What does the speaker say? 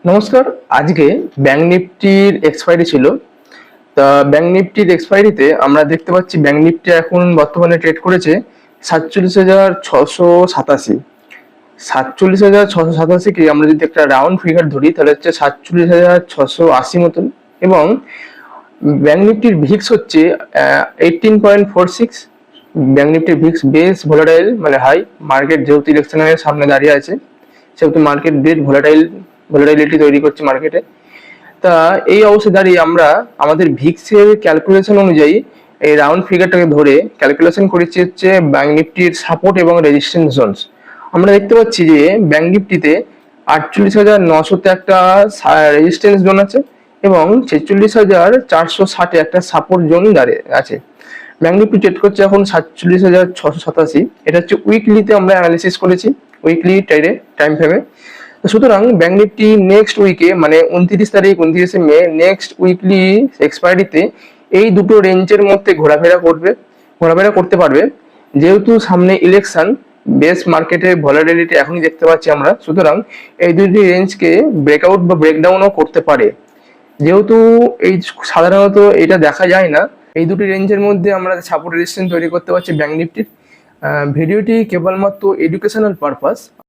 নমস্কার। আজকে bank নিফটির expiry ছিল। তা ব্যাংক নিফটির এক্সপায়ারিতে আমরা দেখতে পাচ্ছি ব্যাংক নিফটি এখন বর্তমানে ট্রেড করেছে 47,687। 47,687 কে আমরা যদি একটা রাউন্ড ফিগার ধরি তাহলে হচ্ছে 47,680 মতন। এবং ব্যাংক নিফটির ভিক্স হচ্ছে 18.46। ব্যাংক নিফটির ভিক্স বেশ ভোলাটাইল, মানে হাই। মার্কেট যেহেতু ইলেকশনের সামনে দাঁড়িয়ে আছে সেহেতু মার্কেট বেশ ভোলাটাইলিটি তৈরি করছে মার্কেটে। তা এই অবস্থায় দাঁড়িয়ে আমরা আমাদের ভিক্সের ক্যালকুলেশন অনুযায়ী এই রাউন্ড ফিগারটাকে ধরে ক্যালকুলেশন করেছি হচ্ছে ব্যাংক নিফটির সাপোর্ট এবং রেজিস্ট্যান্স জোনস। আমরা দেখতে পাচ্ছি যে ব্যাংক নিফটিতে 48,900-তে একটা রেজিস্ট্যান্স জোন আছে এবং 46,460-এ একটা সাপোর্ট জোন দাঁড়িয়ে আছে। ব্যাংক নিফটি ট্রেড করছে এখন 47,687। এটা হচ্ছে উইকলিতে আমরা অ্যানালিসিস করেছি, উইকলি টাইম ফ্রেমে। সুতরাং ব্যাংক নিফটি নেক্সট উইকে, মানে 29 মে নেক্সট উইকলি এক্সপায়ারিতে এই দুটো রেঞ্জের মধ্যে ঘোরাফেরা করতে পারবে। যেহেতু সামনে ইলেকশন, বেস মার্কেটে ভলাটিলিটি এখনই দেখতে পাচ্ছি আমরা, সুতরাং এই দুটি রেঞ্জকে ব্রেকআউট বা ব্রেকডাউনও করতে পারে। যেহেতু এই সাধারণত এটা দেখা যায় না, এই দুটি রেঞ্জের মধ্যে আমরা সাপোর্ট রেজিস্ট্যান্স তৈরি করতে পারছি ব্যাংক নিফটির। ভিডিওটি কেবলমাত্র এডুকেশনাল পারপাস।